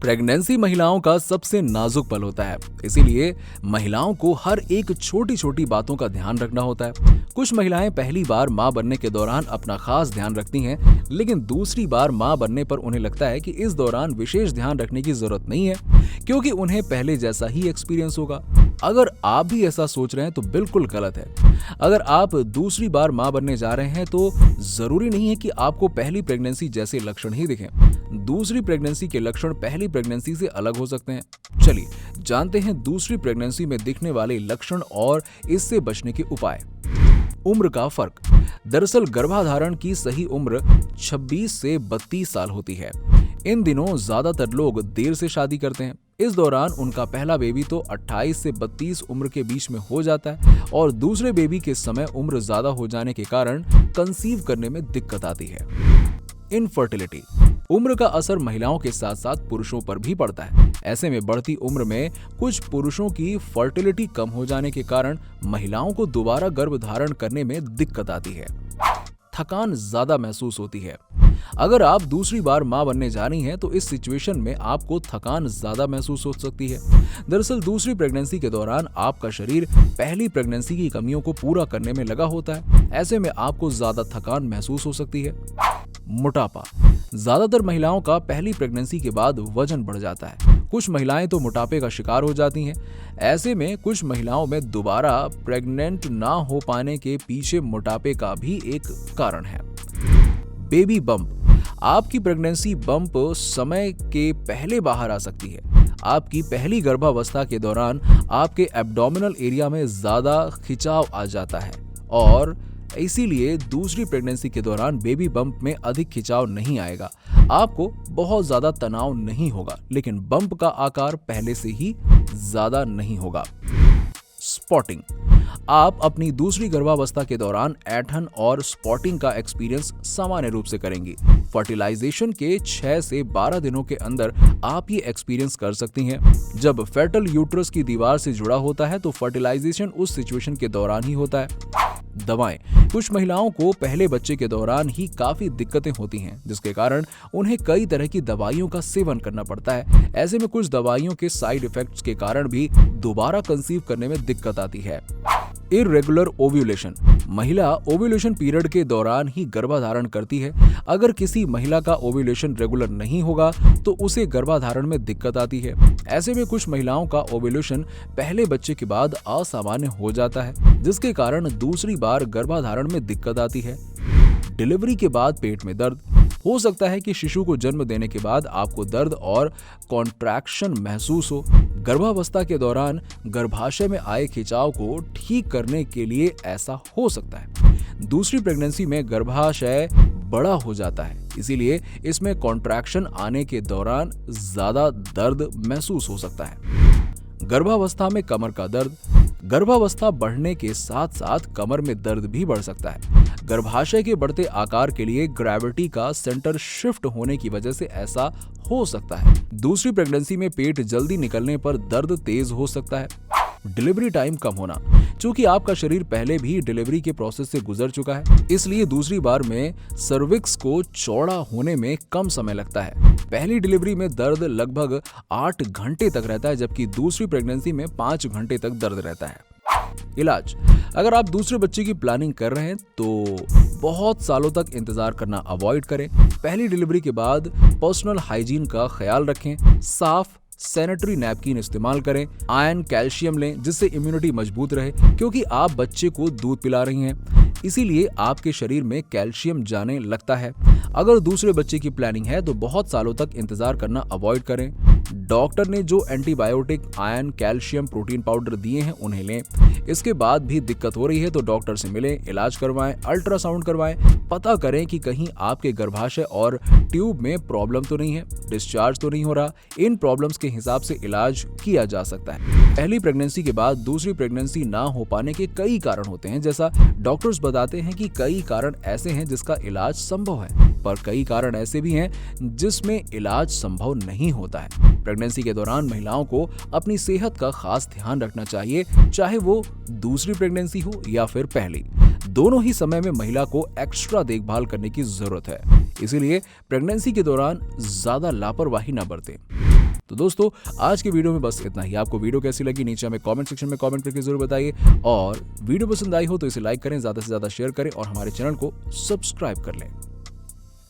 Pregnancy महिलाओं का सबसे नाजुक पल होता है, इसीलिए महिलाओं को हर एक छोटी छोटी बातों का ध्यान रखना होता है। कुछ महिलाएं पहली बार मां बनने के दौरान अपना खास ध्यान रखती हैं, लेकिन दूसरी बार मां बनने पर उन्हें लगता है कि इस दौरान विशेष ध्यान रखने की जरूरत नहीं है, क्योंकि उन्हें पहले जैसा ही एक्सपीरियंस होगा। अगर आप भी ऐसा सोच रहे हैं तो बिल्कुल गलत है। अगर आप दूसरी बार मां बनने जा रहे हैं तो जरूरी नहीं है कि आपको पहली प्रेगनेंसी जैसे लक्षण ही दिखें। दूसरी प्रेगनेंसी के लक्षण पहली प्रेगनेंसी से अलग हो सकते हैं। चलिए जानते हैं दूसरी प्रेगनेंसी में दिखने वाले लक्षण और इससे बचने के उपाय। उम्र का फर्क। दरअसल गर्भाधारण की सही उम्र 26 से 32 साल होती है। इन दिनों ज्यादातर लोग देर से शादी करते हैं। इस दौरान उनका पहला बेबी तो 28 से 32 उम्र के बीच में हो जाता है और दूसरे बेबी के समय उम्र ज्यादा हो जाने के कारण कंसीव करने में दिक्कत आती है। इनफर्टिलिटी। उम्र का असर महिलाओं के साथ साथ पुरुषों पर भी पड़ता है। ऐसे में बढ़ती उम्र में कुछ पुरुषों की फर्टिलिटी कम हो जाने के कारण महिलाओं को दोबारा गर्भ धारण करने में दिक्कत आती है। थकान ज्यादा महसूस होती है। अगर आप दूसरी बार मां बनने जा रही हैं तो इस सिचुएशन में आपको थकान ज्यादा महसूस हो सकती है। दरअसल दूसरी प्रेगनेंसी के दौरान आपका शरीर पहली प्रेगनेंसी की कमियों को पूरा करने में लगा होता है। ऐसे में आपको ज्यादा थकान महसूस हो सकती है। मोटापा। ज्यादातर महिलाओं का पहली प्रेगनेंसी के बाद वजन बढ़ जाता है। कुछ महिलाएं तो मोटापे का शिकार हो जाती हैं। ऐसे में कुछ महिलाओं में दोबारा प्रेग्नेंट ना हो पाने के पीछे मोटापे का भी एक कारण है। Baby bump. आपकी प्रेगनेंसी बम्प समय के पहले बाहर आ सकती है। आपकी पहली गर्भावस्था के दौरान आपके एब्डोमिनल एरिया में ज्यादा खिंचाव आ जाता है और इसीलिए दूसरी प्रेगनेंसी के दौरान बेबी बम्प में अधिक खिंचाव नहीं आएगा। आपको बहुत ज्यादा तनाव नहीं होगा, लेकिन बम्प का आकार पहले से ही ज्यादा नहीं होगा। स्पॉटिंग। आप अपनी दूसरी गर्भावस्था के दौरान ऐंठन और स्पॉटिंग का एक्सपीरियंस सामान्य रूप से करेंगी। फर्टिलाइजेशन के 6 से 12 दिनों के अंदर आप ये एक्सपीरियंस कर सकती हैं। जब फेटल यूट्रस की दीवार से जुड़ा होता है तो फर्टिलाइजेशन उस सिचुएशन के दौरान ही होता है। दवाएं। कुछ महिलाओं को पहले बच्चे के दौरान ही काफी दिक्कतें होती हैं, जिसके कारण उन्हें कई तरह की दवाइयों का सेवन करना पड़ता है। ऐसे में कुछ दवाइयों के साइड इफेक्ट्स के कारण भी दोबारा कंसीव करने में दिक्कत आती है। Irregular ovulation. महिला ओव्यूलेशन पीरियड के दौरान ही गर्भाधारण करती है। अगर किसी महिला का ओव्यूलेशन रेगुलर नहीं होगा तो उसे गर्भाधारण में दिक्कत आती है। ऐसे में कुछ महिलाओं का ओव्यूलेशन पहले बच्चे के बाद असामान्य हो जाता है, जिसके कारण दूसरी बार गर्भाधारण में दिक्कत आती है। डिलीवरी के बाद पेट में दर्द। हो सकता है कि शिशु को जन्म देने के बाद आपको दर्द और कॉन्ट्रैक्शन महसूस हो। गर्भावस्था के दौरान गर्भाशय में आए खिंचाव को ठीक करने के लिए ऐसा हो सकता है। दूसरी प्रेगनेंसी में गर्भाशय बड़ा हो जाता है, इसीलिए इसमें कॉन्ट्रैक्शन आने के दौरान ज्यादा दर्द महसूस हो सकता है। गर्भावस्था में कमर का दर्द। गर्भावस्था बढ़ने के साथ साथ कमर में दर्द भी बढ़ सकता है। गर्भाशय के बढ़ते आकार के लिए ग्रेविटी का सेंटर शिफ्ट होने की वजह से ऐसा हो सकता है। दूसरी प्रेगनेंसी में पेट जल्दी निकलने पर दर्द तेज हो सकता है। डिलीवरी टाइम कम होना। चूंकि आपका शरीर पहले भी डिलीवरी के प्रोसेस से गुजर चुका है, इसलिए दूसरी बार में सर्विक्स को चौड़ा होने में कम समय लगता है। पहली डिलीवरी में दर्द लगभग 8 घंटे तक रहता है, जबकि दूसरी प्रेगनेंसी में 5 घंटे तक दर्द रहता है। इलाज। अगर आप दूसरे बच्चे की प्लानिंग कर रहे हैं तो बहुत सालों तक इंतजार करना अवॉइड करें। पहली डिलीवरी के बाद पर्सनल हाइजीन का ख्याल रखें। साफ सैनिटरी नैपकिन इस्तेमाल करें। आयरन कैल्शियम लें जिससे इम्यूनिटी मजबूत रहे, क्योंकि आप बच्चे को दूध पिला रही हैं, इसीलिए आपके शरीर में कैल्शियम जाने लगता है। अगर दूसरे बच्चे की प्लानिंग है तो बहुत सालों तक इंतजार करना अवॉइड करें। डॉक्टर ने जो antibiotic, iron, calcium, protein powder दिए हैं उन्हें लें। इसके बाद भी दिक्कत हो रही है तो डॉक्टर से मिलें, इलाज करवाएं, अल्ट्रासाउंड करवाएं, पता करें कि कहीं आपके गर्भाशय और ट्यूब में प्रॉब्लम तो नहीं है, डिस्चार्ज तो नहीं हो रहा। इन प्रॉब्लम्स के हिसाब से इलाज किया जा सकता है। पहली प्रेगनेंसी के बाद दूसरी प्रेगनेंसी ना हो पाने के कई कारण होते हैं। जैसा डॉक्टर्स बताते हैं कि कई कारण ऐसे हैं जिसका इलाज संभव है, पर कई कारण ऐसे भी हैं जिसमें इलाज संभव नहीं होता है। प्रेगनेंसी के दौरान महिलाओं को अपनी सेहत का खास ध्यान रखना चाहिए, चाहे वो दूसरी प्रेगनेंसी हो या फिर पहली। दोनों ही समय में महिला को एक्स्ट्रा देखभाल करने की जरूरत है, इसीलिए प्रेगनेंसी के दौरान ज्यादा लापरवाही न बरतें। तो दोस्तों आज की वीडियो में बस इतना ही। आपको वीडियो कैसी लगी नीचे हमें कमेंट सेक्शन में कमेंट करके जरूर बताइए, और वीडियो पसंद आई हो तो इसे लाइक करें, ज्यादा से ज्यादा शेयर करें और हमारे चैनल को सब्सक्राइब कर लें।